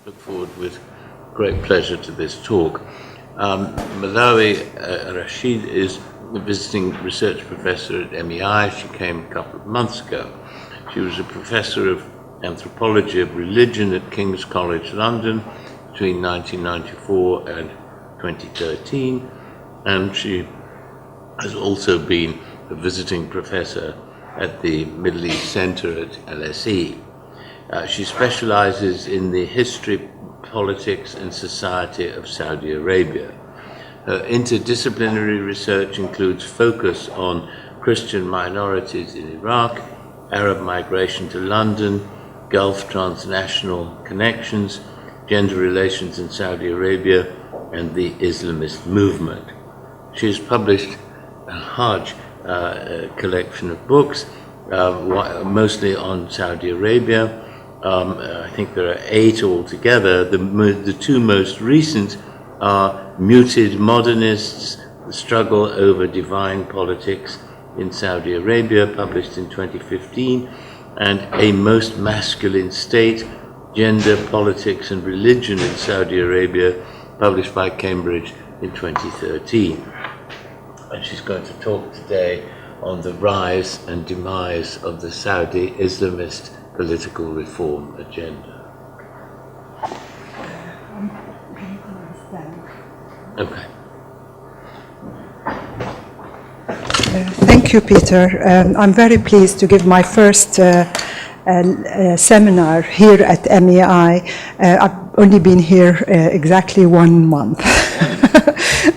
Look forward with great pleasure to this talk. Malawi Rashid is a visiting research professor at MEI. She came a couple of months ago. She was a professor of anthropology of religion at King's College London between 1994 and 2013, and she has also been a visiting professor at the Middle East Center at LSE. She specializes in the history, politics, and society of Saudi Arabia. Her interdisciplinary research includes focus on Christian minorities in Iraq, Arab migration to London, Gulf transnational connections, gender relations in Saudi Arabia, and the Islamist movement. She has published a large collection of books, mostly on Saudi Arabia. I think there are 8 altogether. The 2 most recent are Muted Modernists, The Struggle Over Divine Politics in Saudi Arabia, published in 2015, and A Most Masculine State, Gender, Politics and Religion in Saudi Arabia, published by Cambridge in 2013. And she's going to talk today on the rise and demise of the Saudi Islamist political reform agenda. Okay. Thank you, Peter. I'm very pleased to give my first seminar here at MEI. I've only been here exactly 1 month.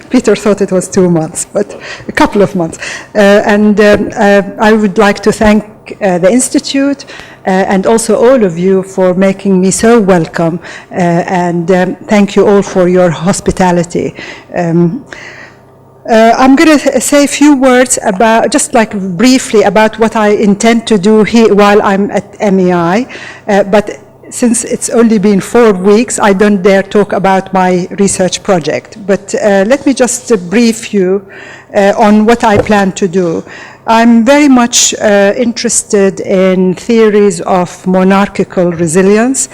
Peter thought it was 2 months, but a couple of months. I would like to thank the Institute and also all of you for making me so welcome, and thank you all for your hospitality. I'm going to say a few words about, just like briefly, about what I intend to do here while I'm at MEI, but since it's only been 4 weeks, I don't dare talk about my research project. But let me just brief you on what I plan to do. I'm very much interested in theories of monarchical resilience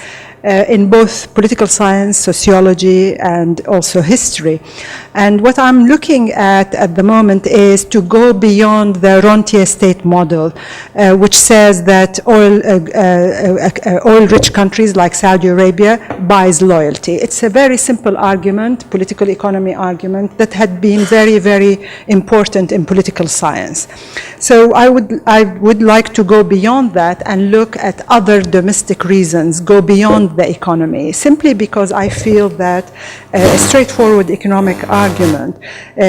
in both political science, sociology, and also history. And what I'm looking at the moment is to go beyond the rentier state model, which says that oil-rich countries like Saudi Arabia buys loyalty. It's a very simple argument, political economy argument, that had been very, very important in political science. So I would like to go beyond that and look at other domestic reasons, go beyond the economy, simply because I feel that a straightforward economic argument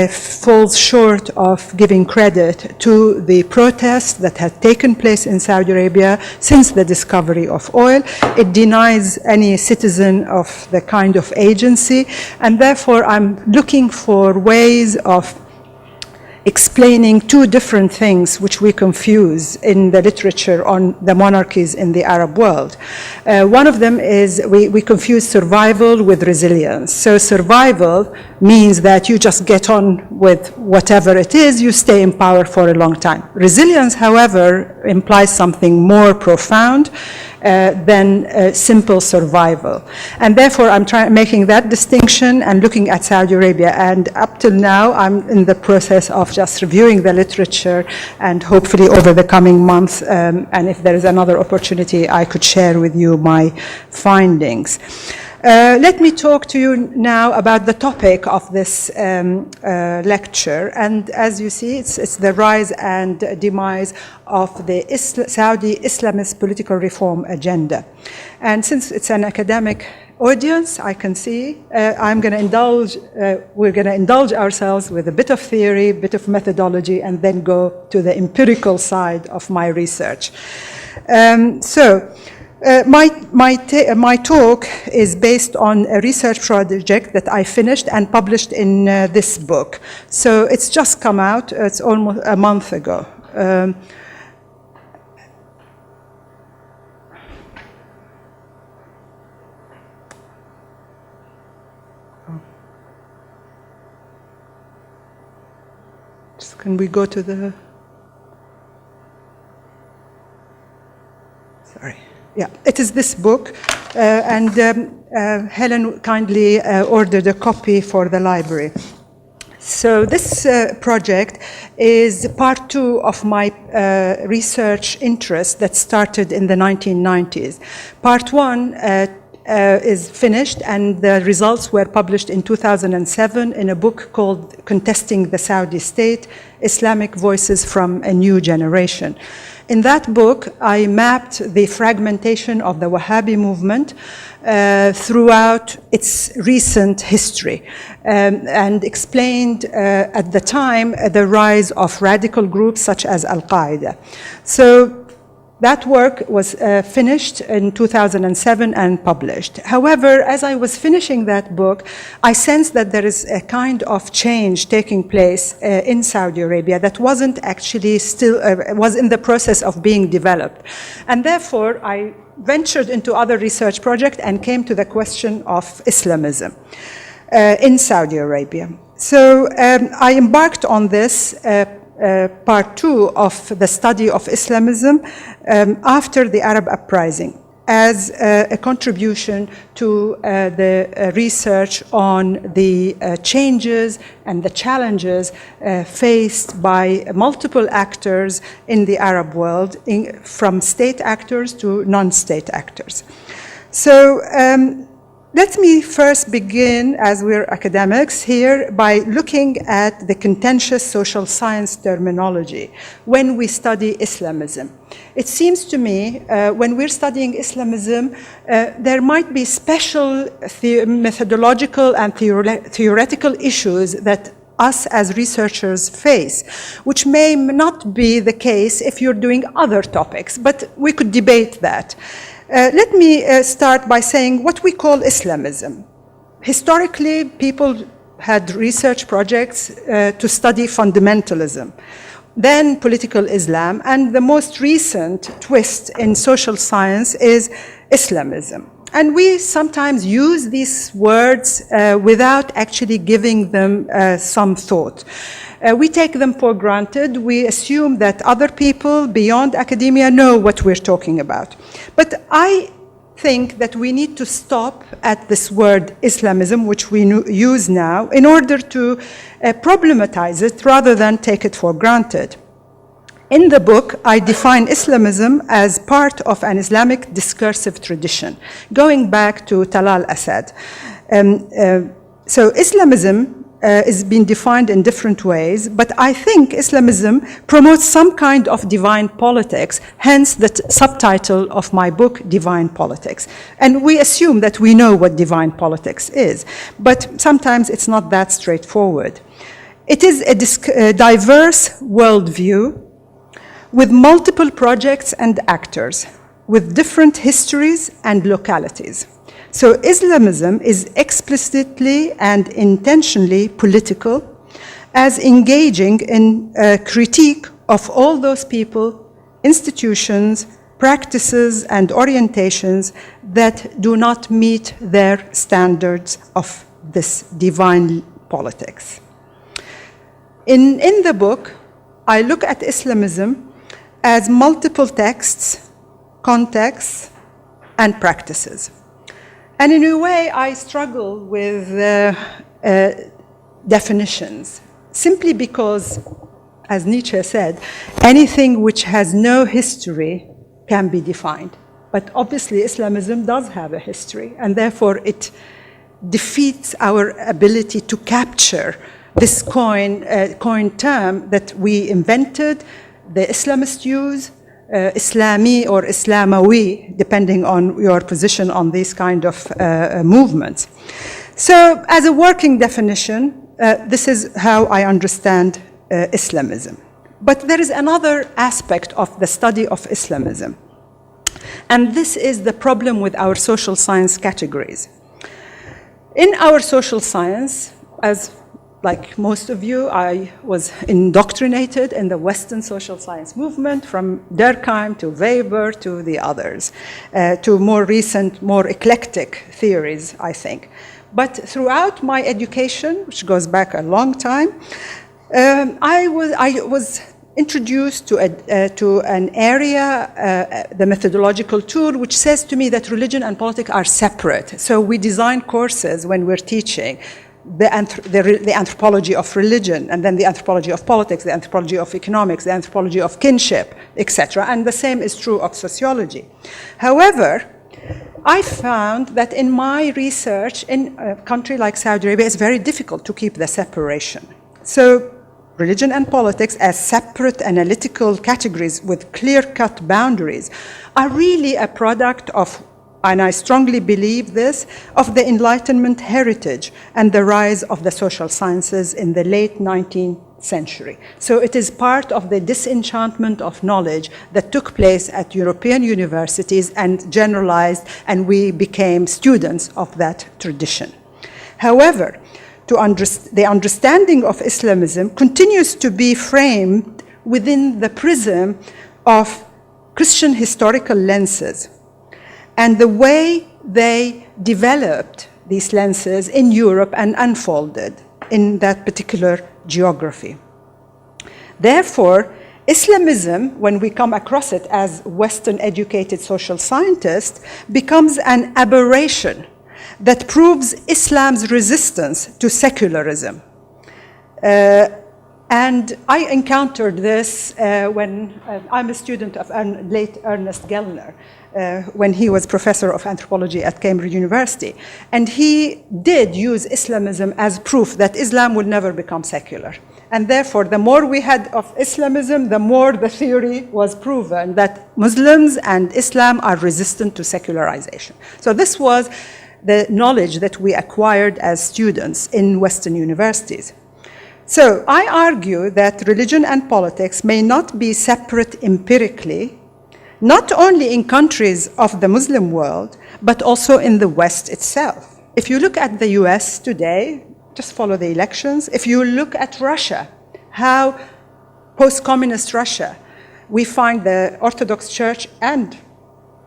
falls short of giving credit to the protests that had taken place in Saudi Arabia since the discovery of oil. It denies any citizen of the kind of agency, and therefore I'm looking for ways of explaining 2 different things which we confuse in the literature on the monarchies in the Arab world. One of them is we confuse survival with resilience. So survival means that you just get on with whatever it is, you stay in power for a long time. Resilience, however, implies something more profound than simple survival. And therefore, I'm making that distinction and looking at Saudi Arabia. And up till now, I'm in the process of just reviewing the literature, and hopefully over the coming months, and if there is another opportunity, I could share with you my findings. Let me talk to you now about the topic of this lecture. And as you see, it's the rise and demise of the Saudi Islamist political reform agenda. And since it's an academic audience, I can see, we're going to indulge ourselves with a bit of theory, a bit of methodology, and then go to the empirical side of my research. My talk is based on a research project that I finished and published in this book. So it's just come out, it's almost a month ago. Can we go to the... Sorry. Yeah, it is this book, and Helen kindly ordered a copy for the library. So this project is part 2 of my research interest that started in the 1990s. Part 1 is finished, and the results were published in 2007 in a book called Contesting the Saudi State, Islamic Voices from a New Generation. In that book, I mapped the fragmentation of the Wahhabi movement throughout its recent history and explained at the time the rise of radical groups such as Al-Qaeda. So that work was finished in 2007 and published. However, as I was finishing that book, I sensed that there is a kind of change taking place in Saudi Arabia that wasn't actually still, was in the process of being developed. And therefore, I ventured into other research projects and came to the question of Islamism in Saudi Arabia. So I embarked on this part 2 of the study of Islamism after the Arab uprising as a contribution to the research on the changes and the challenges faced by multiple actors in the Arab world, from state actors to non-state actors. So let me first begin, as we're academics here, by looking at the contentious social science terminology when we study Islamism. It seems to me, when we're studying Islamism, there might be special methodological and theoretical issues that us as researchers face, which may not be the case if you're doing other topics, but we could debate that. Let me start by saying what we call Islamism. Historically, people had research projects to study fundamentalism, then political Islam, and the most recent twist in social science is Islamism. And we sometimes use these words without actually giving them some thought. We take them for granted. We assume that other people beyond academia know what we're talking about. But I think that we need to stop at this word Islamism, which we use now, in order to problematize it rather than take it for granted. In the book, I define Islamism as part of an Islamic discursive tradition, going back to Talal Asad. So Islamism is being defined in different ways, but I think Islamism promotes some kind of divine politics, hence the subtitle of my book, Divine Politics. And we assume that we know what divine politics is, but sometimes it's not that straightforward. It is a diverse worldview with multiple projects and actors, with different histories and localities. So Islamism is explicitly and intentionally political, as engaging in a critique of all those people, institutions, practices, and orientations that do not meet their standards of this divine politics. In the book, I look at Islamism as multiple texts, contexts, and practices. And in a way, I struggle with definitions, simply because, as Nietzsche said, anything which has no history can be defined. But obviously, Islamism does have a history, and therefore it defeats our ability to capture this coin term that we invented, the Islamists use, Islami or Islamawi, depending on your position on these kind of movements. So as a working definition, this is how I understand Islamism. But there is another aspect of the study of Islamism, and this is the problem with our social science categories. In our social science, as like most of you, I was indoctrinated in the Western social science movement, from Durkheim to Weber to the others, to more recent, more eclectic theories, I think. But throughout my education, which goes back a long time, I was introduced to an area, the methodological tool, which says to me that religion and politics are separate. So we design courses when we're teaching the anthropology of religion, and then the anthropology of politics, the anthropology of economics, the anthropology of kinship, etc. And the same is true of sociology. However, I found that in my research in a country like Saudi Arabia, it's very difficult to keep the separation. So religion and politics as separate analytical categories with clear-cut boundaries are really a product of, and I strongly believe this, of the Enlightenment heritage and the rise of the social sciences in the late 19th century. So it is part of the disenchantment of knowledge that took place at European universities and generalized, and we became students of that tradition. However, the understanding of Islamism continues to be framed within the prism of Christian historical lenses and the way they developed these lenses in Europe and unfolded in that particular geography. Therefore, Islamism, when we come across it as Western-educated social scientists, becomes an aberration that proves Islam's resistance to secularism. And I encountered this when I'm a student of late Ernest Gellner, when he was professor of anthropology at Cambridge University. And he did use Islamism as proof that Islam would never become secular. And therefore, the more we had of Islamism, the more the theory was proven that Muslims and Islam are resistant to secularization. So this was the knowledge that we acquired as students in Western universities. So I argue that religion and politics may not be separate empirically, not only in countries of the Muslim world, but also in the West itself. If you look at the US today, just follow the elections. If you look at Russia, how post-communist Russia, we find the Orthodox Church and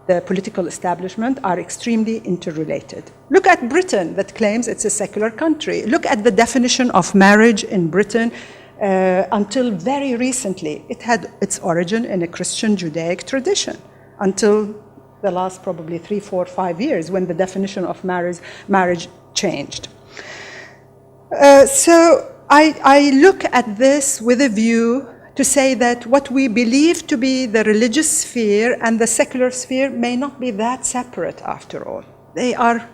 the political establishment are extremely interrelated. Look at Britain, that claims it's a secular country. Look at the definition of marriage in Britain. Until very recently, it had its origin in a Christian Judaic tradition, until the last probably 3, 4, 5 years, when the definition of marriage changed. So I look at this with a view to say that what we believe to be the religious sphere and the secular sphere may not be that separate after all. They are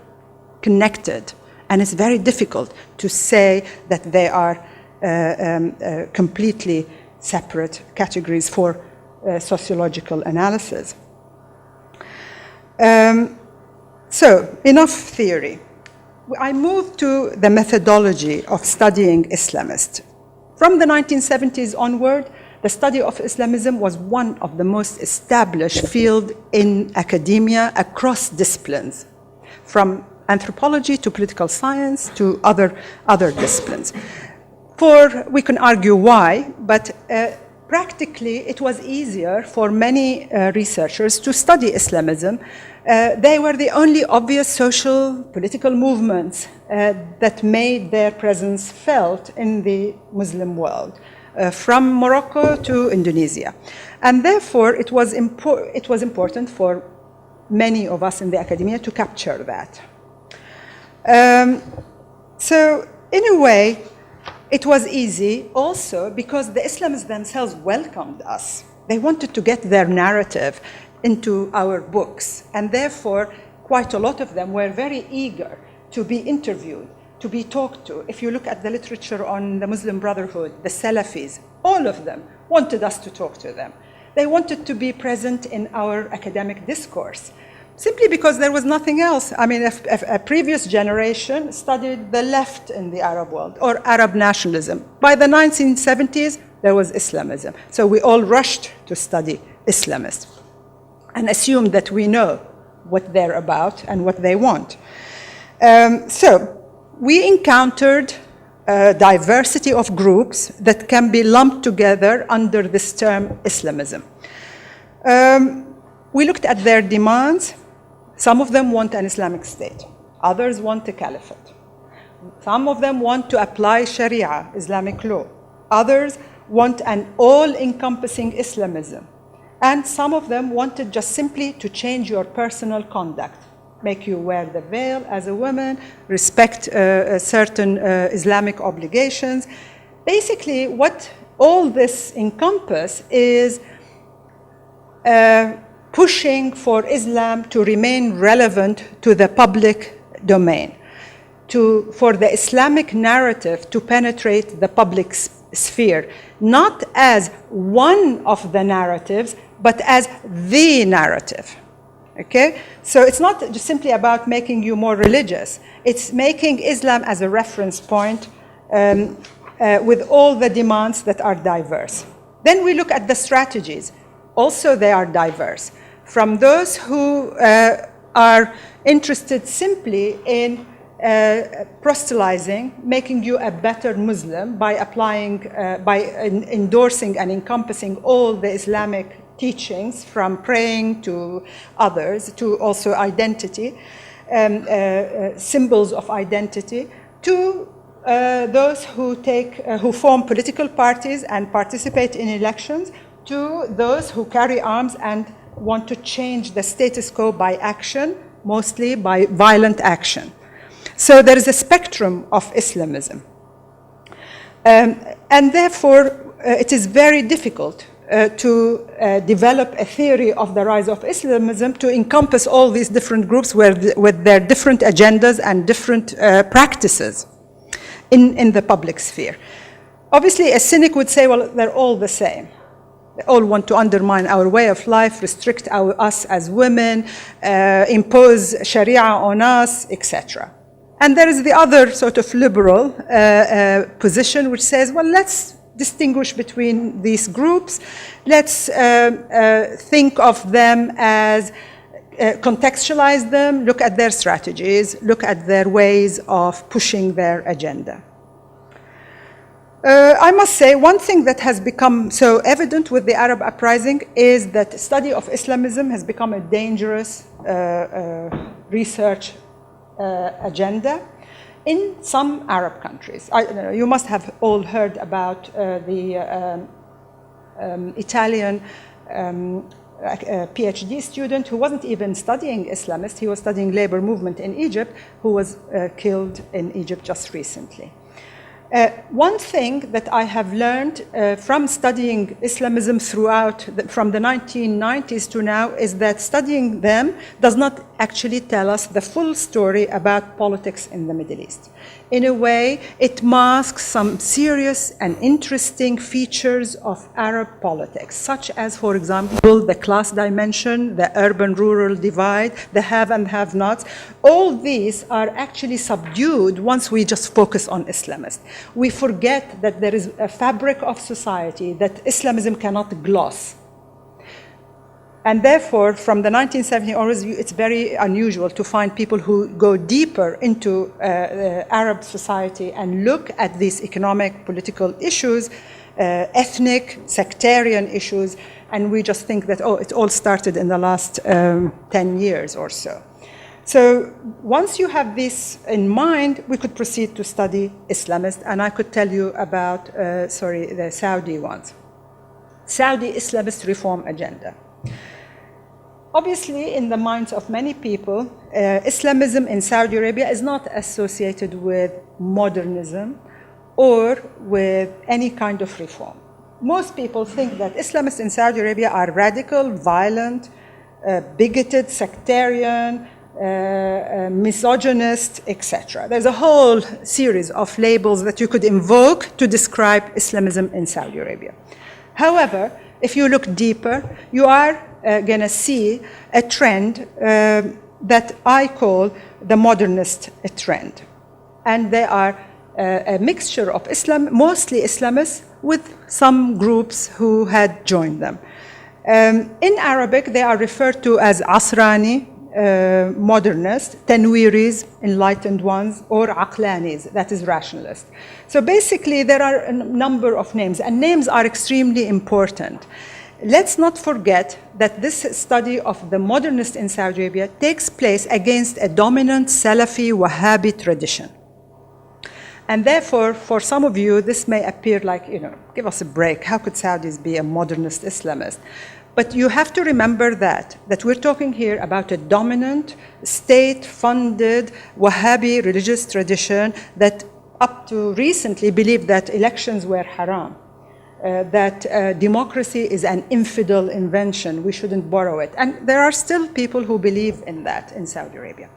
connected, and it's very difficult to say that they are completely separate categories for sociological analysis. So, enough theory. I move to the methodology of studying Islamists. From the 1970s onward, the study of Islamism was one of the most established fields in academia across disciplines, from anthropology to political science to other disciplines. We can argue why, but practically it was easier for many researchers to study Islamism. They were the only obvious social, political movements that made their presence felt in the Muslim world, from Morocco to Indonesia. And therefore, it was important for many of us in the academia to capture that. So, in a way, it was easy also because the Islamists themselves welcomed us. They wanted to get their narrative into our books, and therefore quite a lot of them were very eager to be interviewed, to be talked to. If you look at the literature on the Muslim Brotherhood, the Salafis, all of them wanted us to talk to them. They wanted to be present in our academic discourse, simply because there was nothing else. I mean, if a previous generation studied the left in the Arab world, or Arab nationalism. By the 1970s, there was Islamism. So we all rushed to study Islamists and assumed that we know what they're about and what they want. So we encountered a diversity of groups that can be lumped together under this term Islamism. We looked at their demands. Some of them want an Islamic state. Others want a caliphate. Some of them want to apply Sharia, Islamic law. Others want an all-encompassing Islamism. And some of them wanted just simply to change your personal conduct, make you wear the veil as a woman, respect certain Islamic obligations. Basically, what all this encompasses is pushing for Islam to remain relevant to the public domain, for the Islamic narrative to penetrate the public sphere, not as one of the narratives, but as the narrative. Okay? So it's not just simply about making you more religious. It's making Islam as a reference point with all the demands that are diverse. Then we look at the strategies. Also, they are diverse. From those who are interested simply in proselytizing, making you a better Muslim by endorsing and encompassing all the Islamic teachings, from praying to others, to also identity, symbols of identity, to those who form political parties and participate in elections, to those who carry arms and want to change the status quo by action, mostly by violent action. So there is a spectrum of Islamism. And therefore, it is very difficult to develop a theory of the rise of Islamism to encompass all these different groups with their different agendas and different practices in the public sphere. Obviously, a cynic would say, well, they're all the same. They all want to undermine our way of life, restrict us as women, impose Sharia on us, etc. And there is the other sort of liberal position which says, well, let's distinguish between these groups. Let's think of them as, contextualize them, look at their strategies, look at their ways of pushing their agenda. I must say, one thing that has become so evident with the Arab uprising is that study of Islamism has become a dangerous research agenda in some Arab countries. You must have all heard about the Italian PhD student who wasn't even studying Islamist, he was studying labor movement in Egypt, who was killed in Egypt just recently. One thing that I have learned from studying Islamism from the 1990s to now, is that studying them does not actually tell us the full story about politics in the Middle East. In a way, it masks some serious and interesting features of Arab politics, such as, for example, the class dimension, the urban-rural divide, the have and have-nots. All these are actually subdued once we just focus on Islamists. We forget that there is a fabric of society that Islamism cannot gloss. And therefore, from the 1970s onwards, it's very unusual to find people who go deeper into Arab society and look at these economic, political issues, ethnic, sectarian issues, and we just think that, oh, it all started in the last 10 years or so. So once you have this in mind, we could proceed to study Islamist, and I could tell you about, the Saudi ones. Saudi Islamist reform agenda. Obviously, in the minds of many people, Islamism in Saudi Arabia is not associated with modernism or with any kind of reform. Most people think that Islamists in Saudi Arabia are radical, violent, bigoted, sectarian, misogynist, etc. There's a whole series of labels that you could invoke to describe Islamism in Saudi Arabia. However, if you look deeper, you are going to see a trend that I call the modernist trend. And they are a mixture of mostly Islamists, with some groups who had joined them. In Arabic, they are referred to as Asrani, modernist, Tanwiris, enlightened ones, or Aqlanis, that is rationalist. So basically, there are a number of names, and names are extremely important. Let's not forget that this study of the modernist in Saudi Arabia takes place against a dominant Salafi Wahhabi tradition. And therefore, for some of you, this may appear like, give us a break. How could Saudis be a modernist Islamist? But you have to remember that we're talking here about a dominant, state-funded Wahhabi religious tradition that up to recently believed that elections were haram, that democracy is an infidel invention, we shouldn't borrow it. And there are still people who believe in that in Saudi Arabia.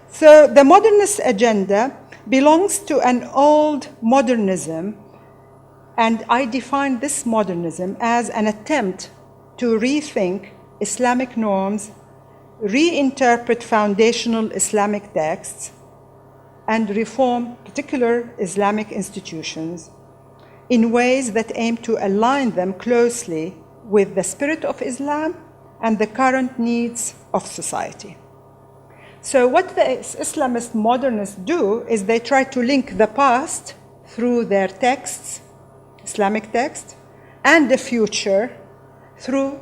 So the modernist agenda belongs to an old modernism, and I define this modernism as an attempt to rethink Islamic norms, reinterpret foundational Islamic texts, and reform particular Islamic institutions in ways that aim to align them closely with the spirit of Islam and the current needs of society. So what the Islamist modernists do is they try to link the past through their texts, Islamic texts, and the future through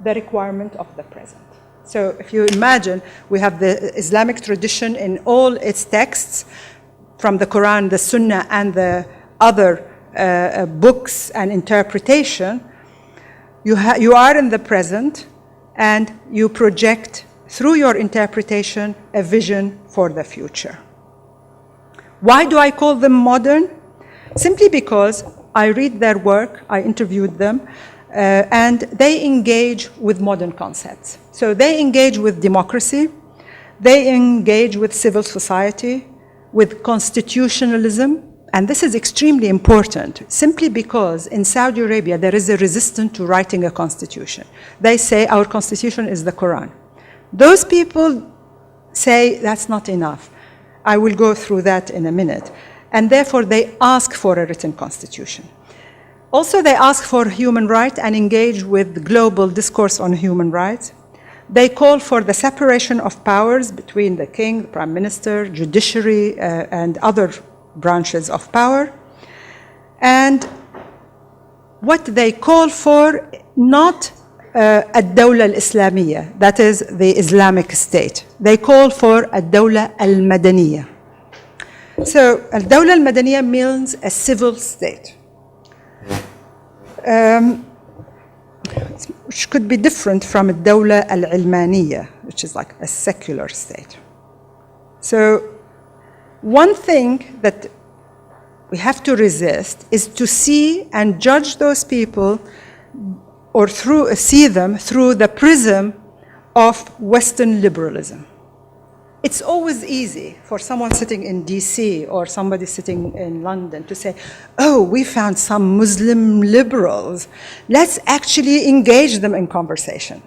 the requirement of the present. So if you imagine, we have the Islamic tradition in all its texts, from the Quran, the Sunnah, and the other books and interpretation. You are in the present, and you project through your interpretation a vision for the future. Why do I call them modern? Simply because I read their work, I interviewed them, and they engage with modern concepts. So they engage with democracy, they engage with civil society, with constitutionalism, and this is extremely important, simply because in Saudi Arabia there is a resistance to writing a constitution. They say our constitution is the Quran. Those people say that's not enough. I will go through that in a minute. And therefore they ask for a written constitution. Also, they ask for human rights and engage with global discourse on human rights. They call for the separation of powers between the king, the prime minister, judiciary, and other branches of power. And what they call for, not الدولة الإسلامية, that is the Islamic State. They call for الدولة المدنية. So الدولة المدنية means a civil state. Which could be different from الدولة العلمانية, which is like a secular state. So one thing that we have to resist is to see and judge those people or see them through the prism of Western liberalism. It's always easy for someone sitting in DC or somebody sitting in London to say, oh, we found some Muslim liberals. Let's actually engage them in conversation.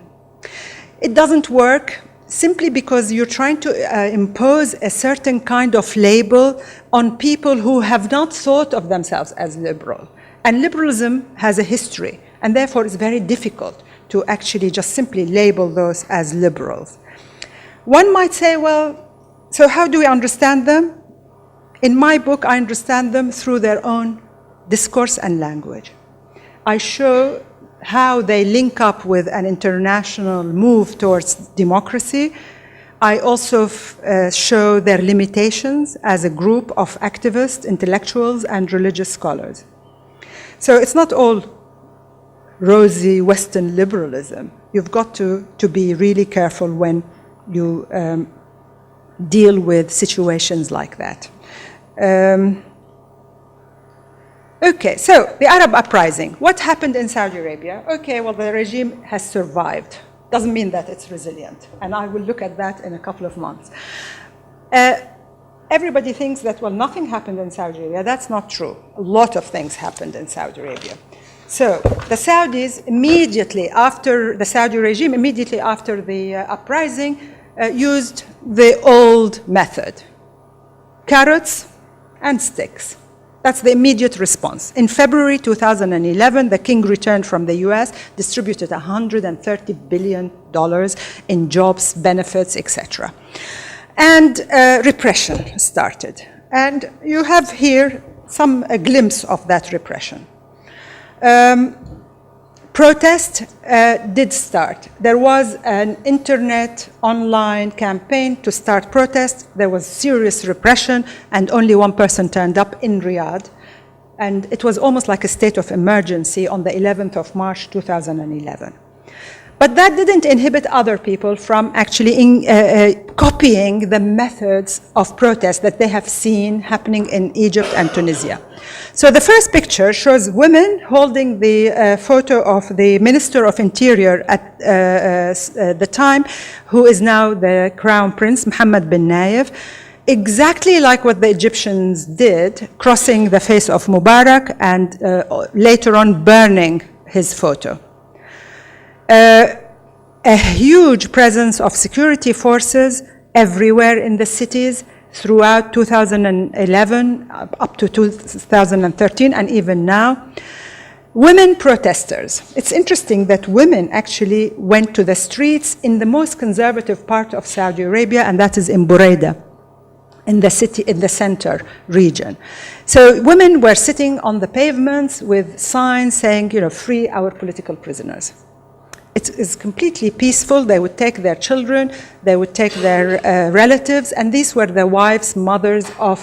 It doesn't work simply because you're trying to impose a certain kind of label on people who have not thought of themselves as liberal. And liberalism has a history, and therefore it's very difficult to actually just simply label those as liberals. One might say, well, so how do we understand them? In my book, I understand them through their own discourse and language. I show how they link up with an international move towards democracy. I also show their limitations as a group of activists, intellectuals, and religious scholars. So it's not all rosy Western liberalism. You've got to be really careful when you deal with situations like that. Okay, so the Arab uprising. What happened in Saudi Arabia? Okay, well, the regime has survived. Doesn't mean that it's resilient. And I will look at that in a couple of months. Everybody thinks that, well, nothing happened in Saudi Arabia. That's not true. A lot of things happened in Saudi Arabia. So the Saudis, immediately after the Saudi regime, immediately after the uprising, used the old method, carrots and sticks. That's the immediate response. In February 2011, the king returned from the US, distributed $130 billion in jobs, benefits, etc. And repression started. And you have here a glimpse of that repression. protest did start. There was an internet online campaign to start protest. There was serious repression, and only one person turned up in Riyadh. And it was almost like a state of emergency on the 11th of March 2011. But that didn't inhibit other people from actually copying the methods of protest that they have seen happening in Egypt and Tunisia. So the first picture shows women holding the photo of the Minister of Interior at the time, who is now the Crown Prince, Mohammed bin Nayef, exactly like what the Egyptians did, crossing the face of Mubarak and later on burning his photo. A huge presence of security forces everywhere in the cities throughout 2011 up to 2013 and even now. Women protesters. It's interesting that women actually went to the streets in the most conservative part of Saudi Arabia, and that is in Buraydah, in the city, in the center region. So women were sitting on the pavements with signs saying, you know, free our political prisoners. It is completely peaceful. They would take their children, they would take their relatives, and these were the wives, mothers of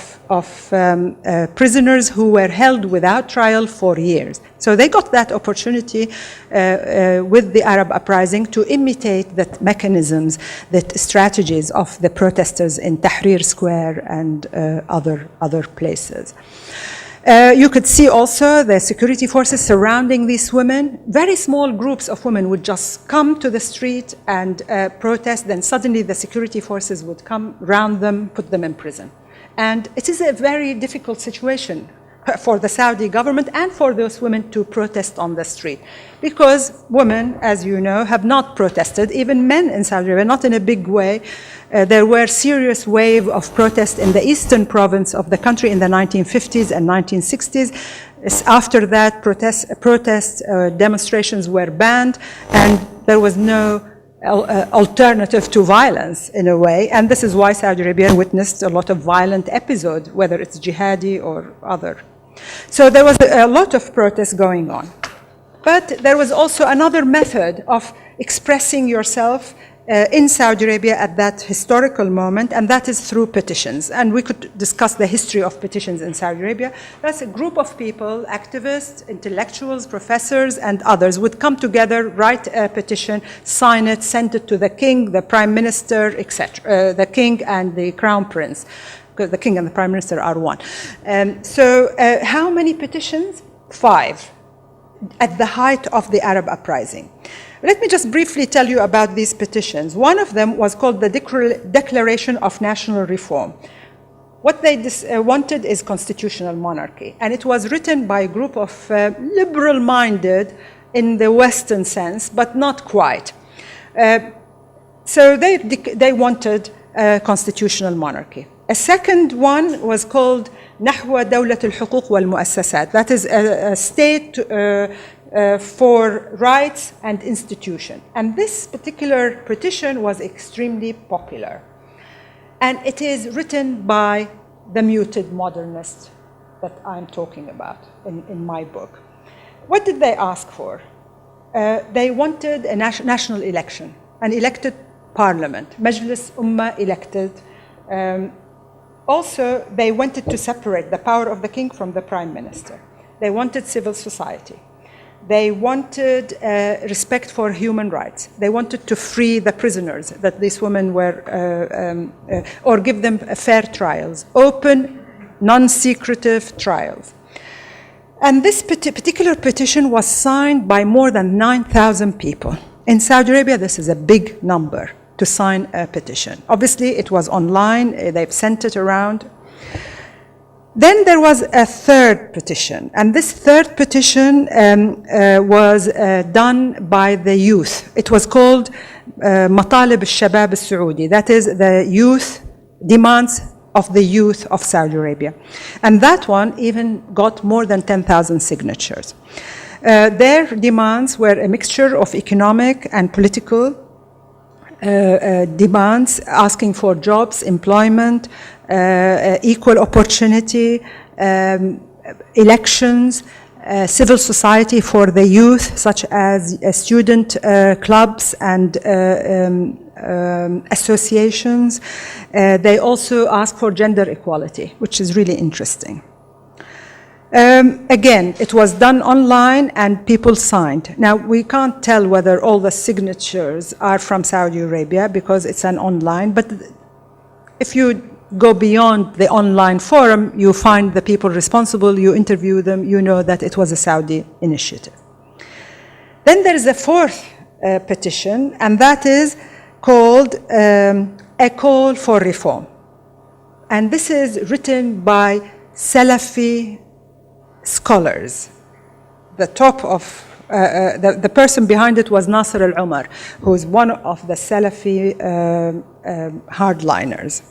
prisoners who were held without trial for years. So they got that opportunity with the Arab uprising to imitate the mechanisms, the strategies of the protesters in Tahrir Square and other places. You could see also the security forces surrounding these women. Very small groups of women would just come to the street and protest, then suddenly the security forces would come round them, put them in prison. And it is a very difficult situation for the Saudi government and for those women to protest on the street. Because women, as you know, have not protested, even men in Saudi Arabia, not in a big way. There were serious wave of protest in the eastern province of the country in the 1950s and 1960s. After that, demonstrations were banned, and there was no alternative to violence in a way. And this is why Saudi Arabia witnessed a lot of violent episodes, whether it's jihadi or other. So there was a lot of protest going on. But there was also another method of expressing yourself in Saudi Arabia at that historical moment, and that is through petitions. And we could discuss the history of petitions in Saudi Arabia. That's a group of people, activists, intellectuals, professors, and others would come together, write a petition, sign it, send it to the king, the prime minister, etc., the king and the crown prince, because the king and the prime minister are one. So how many petitions? 5, at the height of the Arab uprising. Let me just briefly tell you about these petitions. One of them was called the Declaration of National Reform. What they wanted is constitutional monarchy, and it was written by a group of liberal-minded in the Western sense, but not quite. So they wanted constitutional monarchy. A second one was called نحو دولة الحقوق والمؤسسات. That is a state for rights and institution. And this particular petition was extremely popular. And it is written by the muted modernist that I'm talking about in my book. What did they ask for? They wanted a national election, an elected parliament, Majlis Ummah elected. Also, they wanted to separate the power of the king from the prime minister. They wanted civil society. They wanted respect for human rights. They wanted to free the prisoners that these women were, or give them fair trials, open, non-secretive trials. And this particular petition was signed by more than 9,000 people. In Saudi Arabia, this is a big number to sign a petition. Obviously, it was online. They've sent it around. Then there was a third petition, and this third petition was done by the youth. It was called Matalib al-Shabab al-Saudi, that is the youth demands of the youth of Saudi Arabia. And that one even got more than 10,000 signatures. Their demands were a mixture of economic and political demands, asking for jobs, employment, equal opportunity, elections, civil society for the youth, such as student clubs and associations. They also ask for gender equality, which is really interesting. Again, it was done online and people signed. Now, we can't tell whether all the signatures are from Saudi Arabia because it's an online, but if you go beyond the online forum, you find the people responsible, you interview them, you know that it was a Saudi initiative. Then there is a fourth petition, and that is called A Call for Reform. And this is written by Salafi scholars. The top of, the person behind it was Nasser al-Umar, who is one of the Salafi hardliners.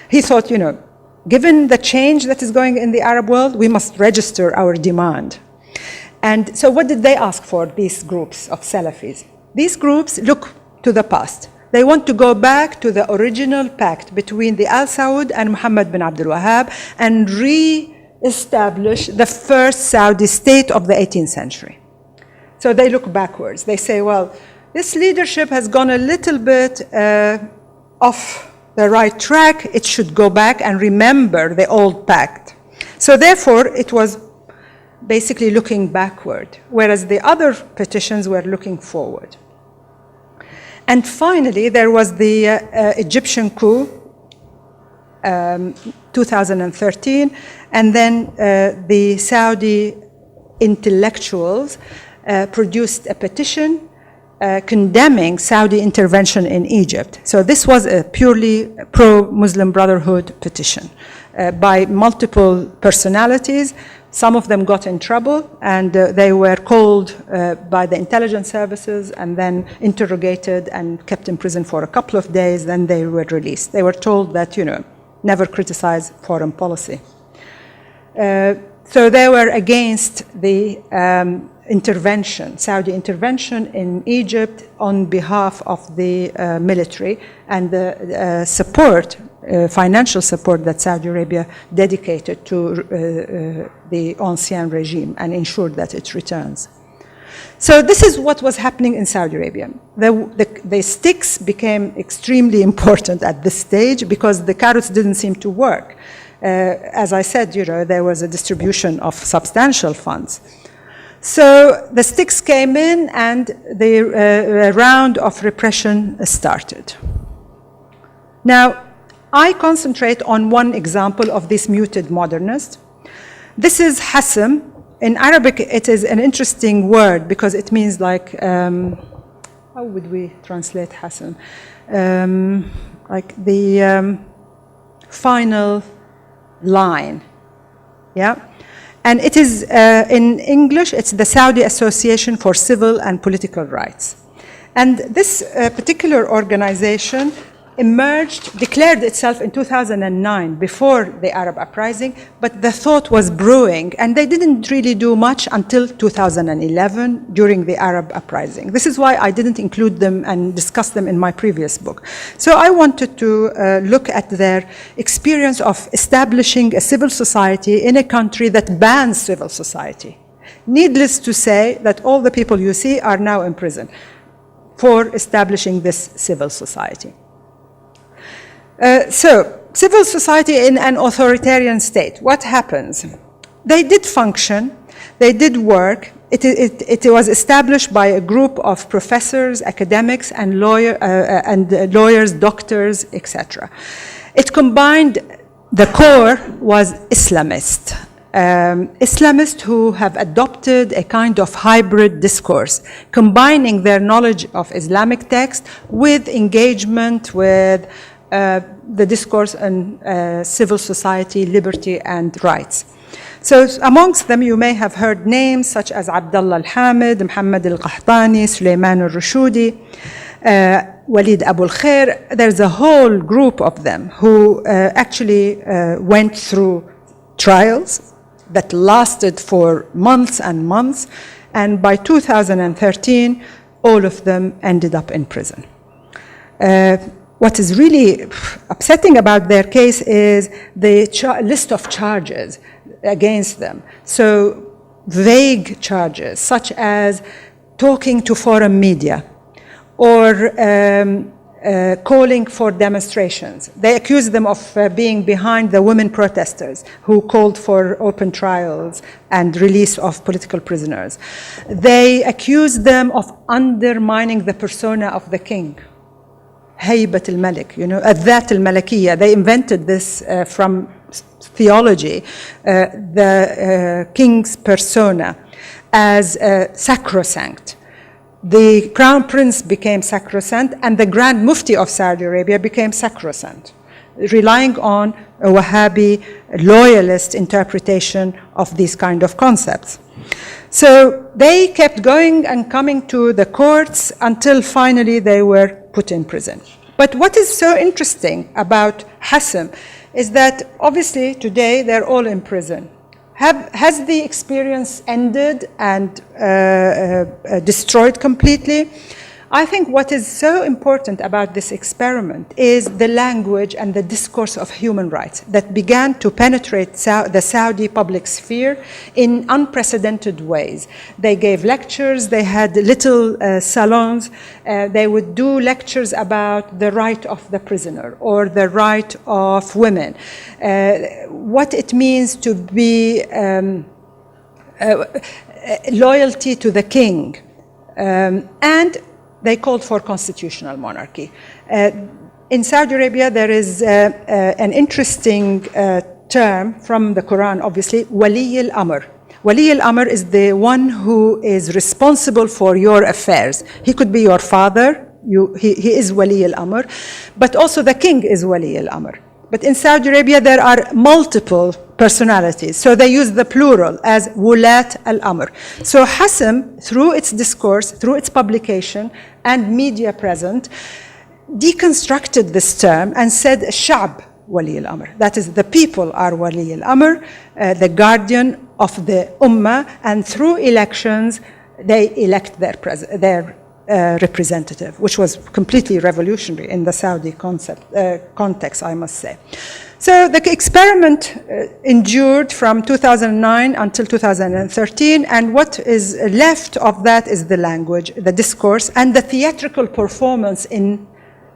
He thought, you know, given the change that is going in the Arab world, we must register our demand. And so what did they ask for, these groups of Salafis? These groups look to the past. They want to go back to the original pact between the Al Saud and Muhammad bin Abdul Wahhab and re-establish the first Saudi state of the 18th century. So they look backwards. They say, well, this leadership has gone a little bit off the right track. It should go back and remember the old pact. So therefore, it was basically looking backward, whereas the other petitions were looking forward. And finally, there was the Egyptian coup, 2013, and then the Saudi intellectuals produced a petition condemning Saudi intervention in Egypt. So this was a purely pro-Muslim Brotherhood petition by multiple personalities. Some of them got in trouble, and they were called by the intelligence services and then interrogated and kept in prison for a couple of days. Then they were released. They were told that, you know, never criticize foreign policy. So they were against the intervention, Saudi intervention in Egypt on behalf of the military and the support, financial support that Saudi Arabia dedicated to the ancien regime and ensured that it returns. So this is what was happening in Saudi Arabia. The sticks became extremely important at this stage because the carrots didn't seem to work. As I said, you know, there was a distribution of substantial funds. So the sticks came in and the round of repression started. Now, I concentrate on one example of this muted modernist. This is Hasm. In Arabic, it is an interesting word because it means like, how would we translate Hasm? Like the final line, yeah? And it is, in English, it's the Saudi Association for Civil and Political Rights. And this particular organization emerged, declared itself in 2009 before the Arab uprising, but the thought was brewing, and they didn't really do much until 2011 during the Arab uprising. This is why I didn't include them and discuss them in my previous book. So I wanted to look at their experience of establishing a civil society in a country that bans civil society. Needless to say that all the people you see are now in prison for establishing this civil society. So, civil society in an authoritarian state, what happens? They did function, they did work. It was established by a group of professors, academics, and lawyers, doctors, etc. It combined, the core was Islamist. Islamists who have adopted a kind of hybrid discourse, combining their knowledge of Islamic text with engagement with the discourse on civil society, liberty, and rights. So amongst them, you may have heard names such as Abdullah al-Hamid, Muhammad al-Qahtani, Sulaiman al-Rushudi, Walid Abu al-Khair. There's a whole group of them who actually went through trials that lasted for months and months, and by 2013, all of them ended up in prison. What is really upsetting about their case is the list of charges against them. So vague charges, such as talking to foreign media or calling for demonstrations. They accused them of being behind the women protesters who called for open trials and release of political prisoners. They accused them of undermining the persona of the king. Haybat al-Malik, Adhat al-Malakiyya. They invented this from theology, the king's persona as sacrosanct. The crown prince became sacrosanct, and the grand mufti of Saudi Arabia became sacrosanct, relying on a Wahhabi loyalist interpretation of these kind of concepts. So they kept going and coming to the courts until finally they were put in prison. But what is so interesting about Hassan is that obviously today they're all in prison. Has the experience ended and destroyed completely? I think what is so important about this experiment is the language and the discourse of human rights that began to penetrate the Saudi public sphere in unprecedented ways. They gave lectures, they had little salons, they would do lectures about the right of the prisoner or the right of women, what it means to be loyalty to the king, and they called for constitutional monarchy. In Saudi Arabia, there is an interesting term from the Quran, obviously, Wali al-Amr. Wali al-Amr is the one who is responsible for your affairs. He could be your father, he is Wali al-Amr, but also the king is Wali al-Amr. But in Saudi Arabia, there are multiple personalities. So they use the plural as Wulat al-Amr. So Hassan, through its discourse, through its publication and media present, deconstructed this term and said Sha'b Wali al-Amr. That is, the people are Wali al-Amr, the guardian of the Ummah, and through elections, they elect their representative, which was completely revolutionary in the Saudi context, I must say. So the experiment endured from 2009 until 2013, and what is left of that is the language, the discourse, and the theatrical performance in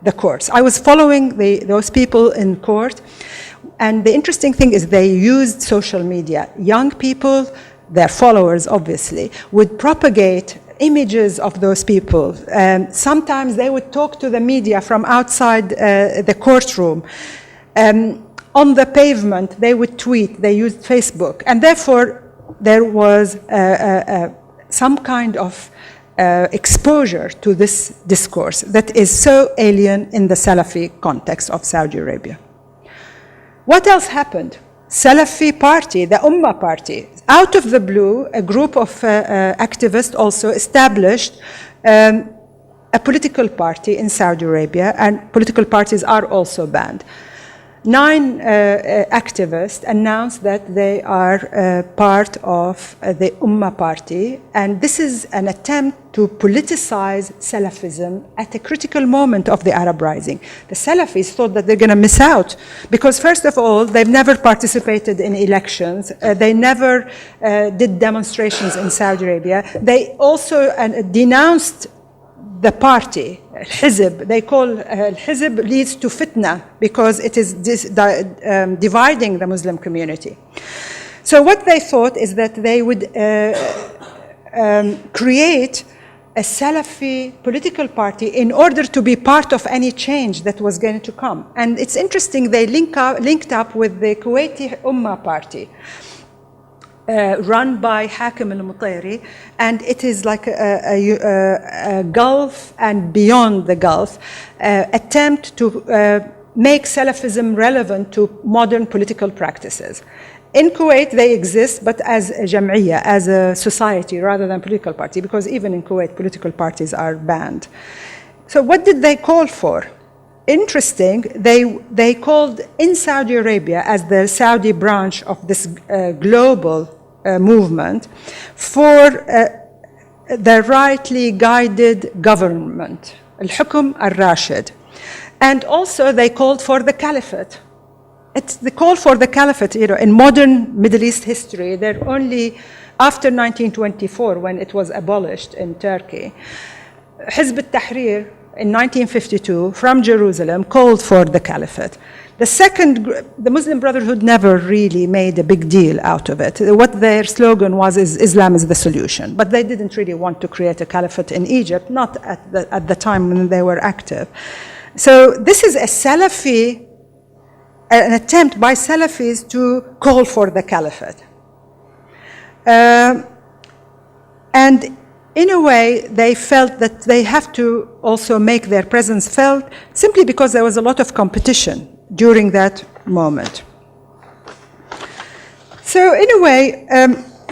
the courts. I was following those people in court, and the interesting thing is they used social media. Young people, their followers obviously, would propagate images of those people. Sometimes they would talk to the media from outside the courtroom. On the pavement, they would tweet, they used Facebook, and therefore there was some kind of exposure to this discourse that is so alien in the Salafi context of Saudi Arabia. What else happened? Salafi Party, the Ummah Party, out of the blue, a group of activists also established a political party in Saudi Arabia, and political parties are also banned. 9 activists announced that they are part of the Ummah Party, and this is an attempt to politicize Salafism at a critical moment of the Arab Rising. The Salafis thought that they're going to miss out because, first of all, they've never participated in elections. They never did demonstrations in Saudi Arabia. They also denounced the party, Hizb. They call Hizb leads to fitna because it is dividing the Muslim community. So what they thought is that they would create a Salafi political party in order to be part of any change that was going to come. And it's interesting, they linked up with the Kuwaiti Ummah Party, run by Hakim al-Mutayri, and it is like a Gulf and beyond the Gulf attempt to make Salafism relevant to modern political practices. In Kuwait, they exist, but as a jam'iyya, as a society, rather than political party, because even in Kuwait, political parties are banned. So what did they call for? Interesting, they called in Saudi Arabia, as the Saudi branch of this global movement, for the rightly guided government, al-Hukm al-Rashid. And also they called for the caliphate. It's the call for the caliphate, in modern Middle East history, there are only after 1924, when it was abolished in Turkey, Hizb al-Tahrir in 1952 from Jerusalem called for the caliphate. The Muslim Brotherhood never really made a big deal out of it. What their slogan was is Islam is the solution. But they didn't really want to create a caliphate in Egypt, not at the time when they were active. So this is a Salafi, an attempt by Salafis to call for the caliphate. And in a way, they felt that they have to also make their presence felt simply because there was a lot of competition during that moment. So in a way,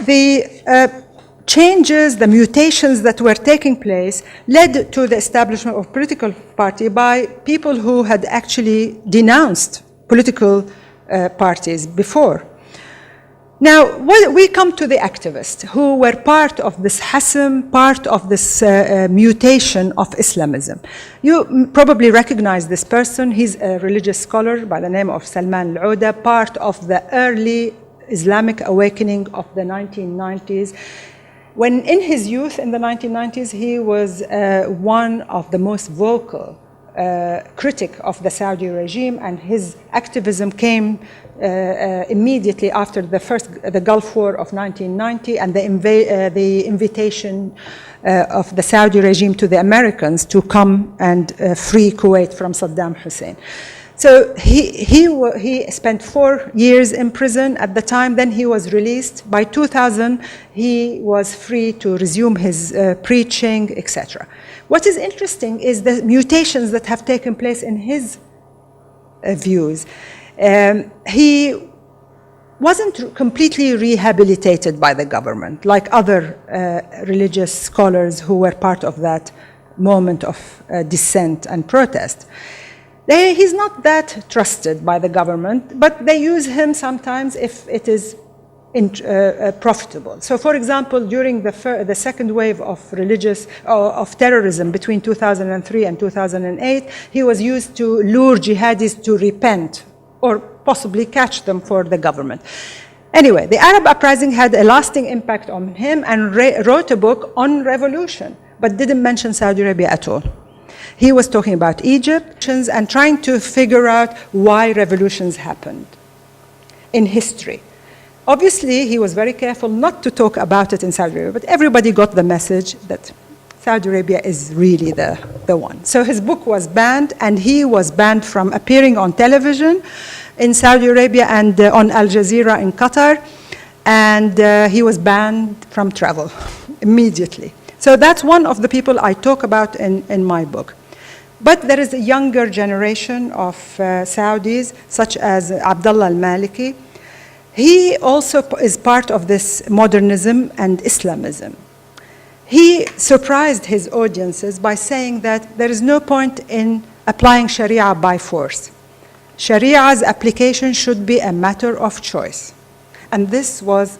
the changes, the mutations that were taking place led to the establishment of political party by people who had actually denounced political parties before. Now, we come to the activists who were part of this hasm, part of this mutation of Islamism. You probably recognize this person. He's a religious scholar by the name of Salman al-Ouda, part of the early Islamic awakening of the 1990s. When in his youth, in the 1990s, he was one of the most vocal critic of the Saudi regime, and his activism came immediately after the Gulf War of 1990 and the invitation of the Saudi regime to the Americans to come and free Kuwait from Saddam Hussein. So he spent 4 years in prison at the time. Then he was released. By 2000, he was free to resume his preaching, etc. What is interesting is the mutations that have taken place in his views. He wasn't completely rehabilitated by the government, like other religious scholars who were part of that moment of dissent and protest. He's not that trusted by the government, but they use him sometimes if it is profitable. So, for example, during the second wave of terrorism between 2003 and 2008, he was used to lure jihadis to repent or possibly catch them for the government. Anyway, the Arab uprising had a lasting impact on him and wrote a book on revolution, but didn't mention Saudi Arabia at all. He was talking about Egypt and trying to figure out why revolutions happened in history. Obviously, he was very careful not to talk about it in Saudi Arabia, but everybody got the message that Saudi Arabia is really the one. So his book was banned, and he was banned from appearing on television in Saudi Arabia and on Al Jazeera in Qatar, and he was banned from travel immediately. So that's one of the people I talk about in my book. But there is a younger generation of Saudis, such as Abdullah al-Maliki. He also is part of this modernism and Islamism. He surprised his audiences by saying that there is no point in applying Sharia by force. Sharia's application should be a matter of choice. And this was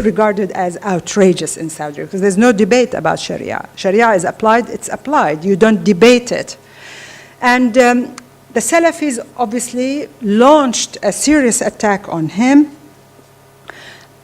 regarded as outrageous in Saudi Arabia, because there's no debate about Sharia. Sharia is applied, it's applied. You don't debate it. And the Salafis obviously launched a serious attack on him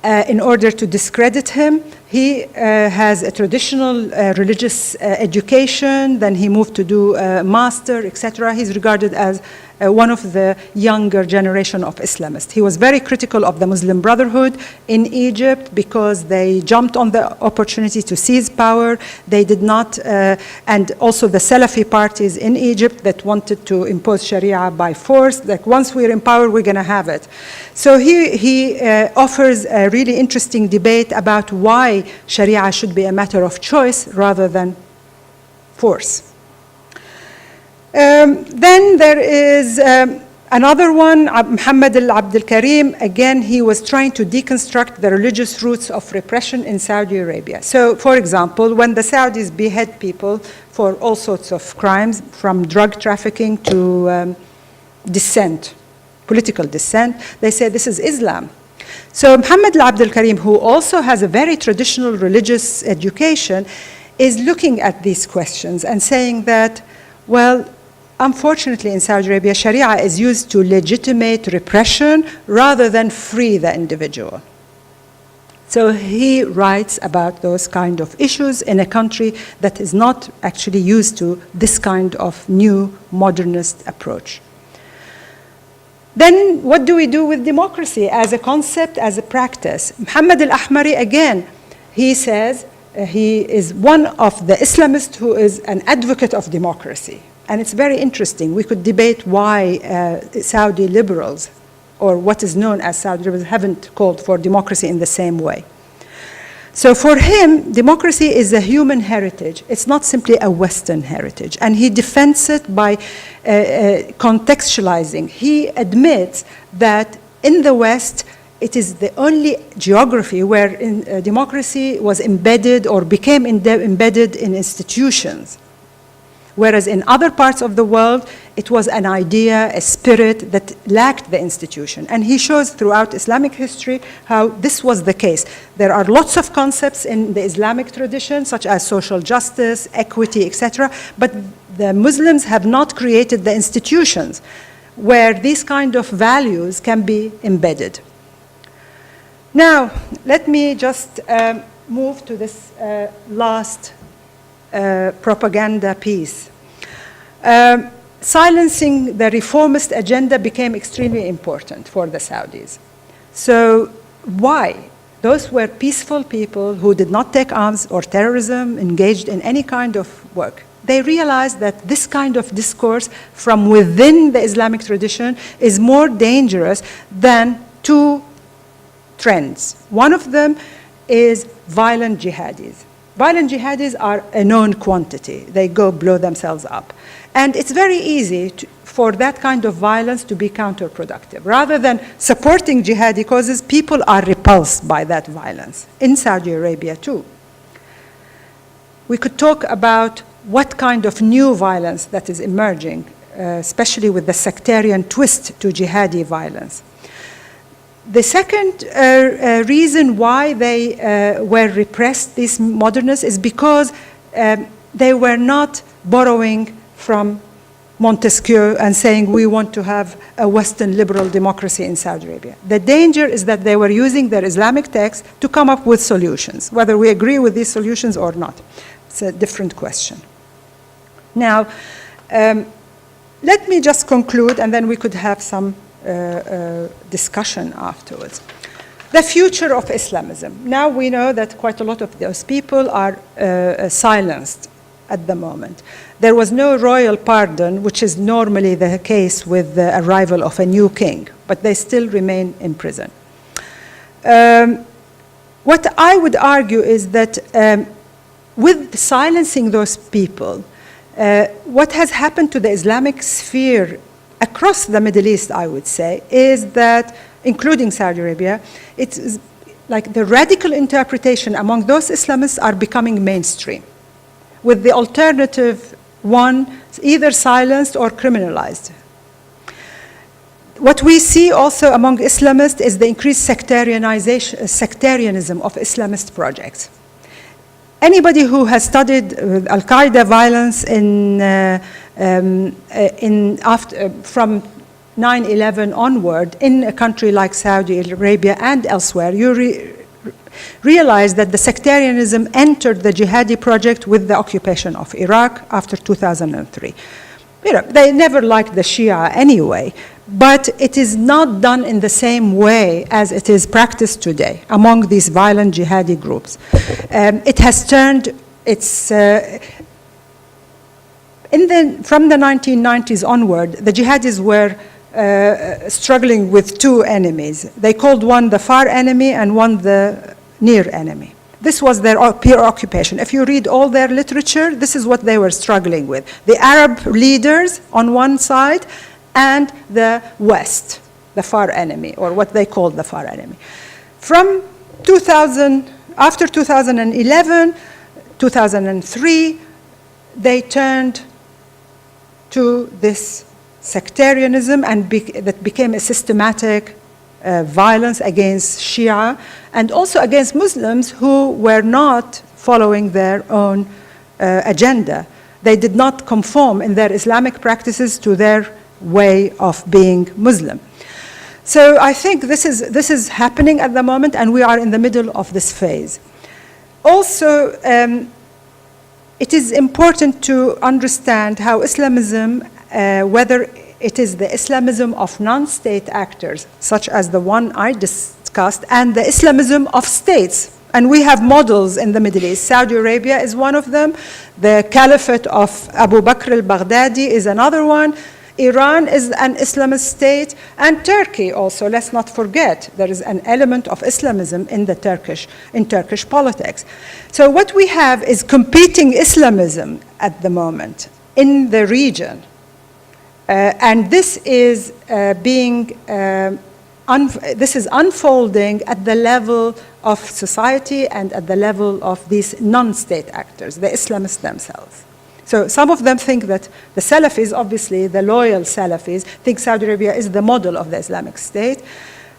in order to discredit him. He has a traditional religious education, then he moved to do a master, etc. He's regarded as one of the younger generation of Islamists. He was very critical of the Muslim Brotherhood in Egypt because they jumped on the opportunity to seize power. They did not, and also the Salafi parties in Egypt that wanted to impose Sharia by force, like once we're in power, we're going to have it. So he offers a really interesting debate about why Sharia should be a matter of choice rather than force. Then there is another one, Muhammad al-Abd al-Karim. Again, he was trying to deconstruct the religious roots of repression in Saudi Arabia. So, for example, when the Saudis behead people for all sorts of crimes, from drug trafficking to dissent, political dissent, they say this is Islam. So Muhammad al-Abd al-Karim, who also has a very traditional religious education, is looking at these questions and saying that, well, unfortunately in Saudi Arabia, Sharia is used to legitimate repression rather than free the individual. So he writes about those kind of issues in a country that is not actually used to this kind of new modernist approach. Then what do we do with democracy as a concept, as a practice? Muhammad al-Ahmari, again, he says he is one of the Islamists who is an advocate of democracy. And it's very interesting. We could debate why Saudi liberals, or what is known as Saudi liberals, haven't called for democracy in the same way. So for him, democracy is a human heritage. It's not simply a Western heritage. And he defends it by contextualizing. He admits that in the West, it is the only geography where democracy was embedded or became embedded in institutions. Whereas in other parts of the world, it was an idea, a spirit that lacked the institution. And he shows throughout Islamic history how this was the case. There are lots of concepts in the Islamic tradition, such as social justice, equity, etc. But the Muslims have not created the institutions where these kind of values can be embedded. Now, let me just move to this last propaganda piece. Silencing the reformist agenda became extremely important for the Saudis. So why? Those were peaceful people who did not take arms or terrorism, engaged in any kind of work. They realized that this kind of discourse from within the Islamic tradition is more dangerous than two trends. One of them is violent jihadis. Violent jihadis are a known quantity. They go blow themselves up. And it's very easy for that kind of violence to be counterproductive. Rather than supporting jihadi causes, people are repulsed by that violence, in Saudi Arabia too. We could talk about what kind of new violence that is emerging, especially with the sectarian twist to jihadi violence. The second reason why they were repressed, these modernists, is because they were not borrowing from Montesquieu and saying we want to have a Western liberal democracy in Saudi Arabia. The danger is that they were using their Islamic texts to come up with solutions, whether we agree with these solutions or not. It's a different question. Now, let me just conclude, and then we could have some discussion afterwards. The future of Islamism. Now we know that quite a lot of those people are silenced at the moment. There was no royal pardon, which is normally the case with the arrival of a new king, but they still remain in prison. What I would argue is that with silencing those people, what has happened to the Islamic sphere across the Middle East, I would say, is that, including Saudi Arabia, it's like the radical interpretation among those Islamists are becoming mainstream, with the alternative one either silenced or criminalized. What we see also among Islamists is the increased sectarianism of Islamist projects. Anybody who has studied Al-Qaeda violence from 9/11 onward in a country like Saudi Arabia and elsewhere, you realize that the sectarianism entered the jihadi project with the occupation of Iraq after 2003. You know, they never liked the Shia anyway, but it is not done in the same way as it is practiced today among these violent jihadi groups. It has turned its from the 1990s onward, the jihadis were struggling with two enemies. They called one the far enemy and one the near enemy. This was their peer occupation. If you read all their literature, this is what they were struggling with. The Arab leaders on one side and the West, the far enemy, or what they called the far enemy. From 2000, after 2011, 2003, they turned to this sectarianism and that became a systematic violence against Shia and also against Muslims who were not following their own agenda. They did not conform in their Islamic practices to their way of being Muslim. So I think this is happening at the moment, and we are in the middle of this phase. Also, it is important to understand how Islamism, whether it is the Islamism of non-state actors, such as the one I discussed, and the Islamism of states. And we have models in the Middle East. Saudi Arabia is one of them. The Caliphate of Abu Bakr al-Baghdadi is another one. Iran is an Islamist state, and Turkey also. Let's not forget, there is an element of Islamism in Turkish politics. So what we have is competing Islamism at the moment in the region. And this is this is unfolding at the level of society and at the level of these non-state actors, the Islamists themselves. So some of them think that the Salafis, obviously the loyal Salafis, think Saudi Arabia is the model of the Islamic State.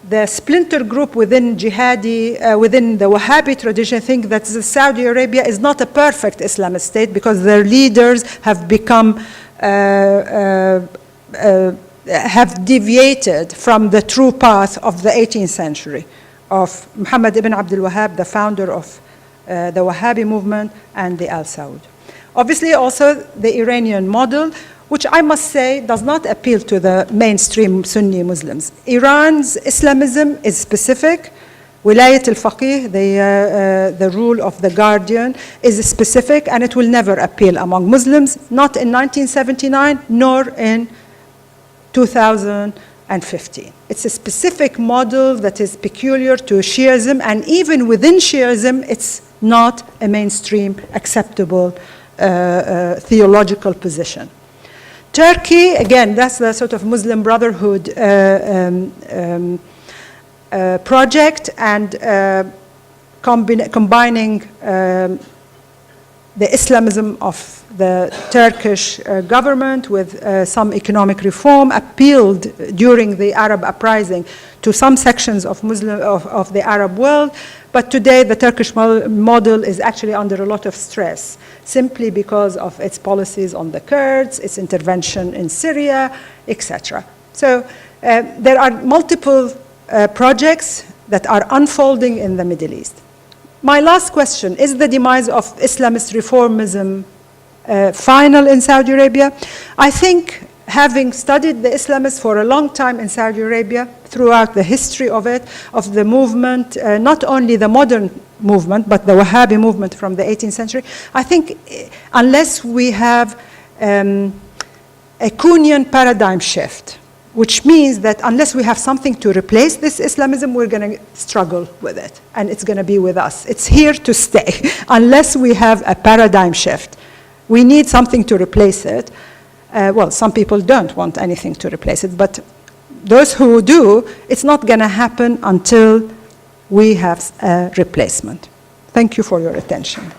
The splinter group within jihadi, within the Wahhabi tradition, think that Saudi Arabia is not a perfect Islamist state because their leaders have become have deviated from the true path of the 18th century of Muhammad ibn Abdul Wahhab, the founder of the Wahhabi movement, and the Al Saud. Obviously, also the Iranian model, which I must say does not appeal to the mainstream Sunni Muslims. Iran's Islamism is specific. Wilayat al-Faqih, the rule of the guardian, is specific, and it will never appeal among Muslims, not in 1979, nor in 2015. It's a specific model that is peculiar to Shiism, and even within Shiism, it's not a mainstream acceptable theological position. Turkey, again, that's the sort of Muslim Brotherhood project, and combining the Islamism of the Turkish government with some economic reform appealed during the Arab uprising to some sections of the Arab world. But today the Turkish model is actually under a lot of stress, simply because of its policies on the Kurds, its intervention in Syria, etc. So there are multiple projects that are unfolding in the Middle East. My last question, is the demise of Islamist reformism final in Saudi Arabia? I think, having studied the Islamists for a long time in Saudi Arabia, throughout the history of it, of the movement, not only the modern movement, but the Wahhabi movement from the 18th century, I think unless we have a Kuhnian paradigm shift, which means that unless we have something to replace this Islamism, we're going to struggle with it, and it's going to be with us. It's here to stay, unless we have a paradigm shift. We need something to replace it. Well, some people don't want anything to replace it, but those who do, it's not going to happen until we have a replacement. Thank you for your attention.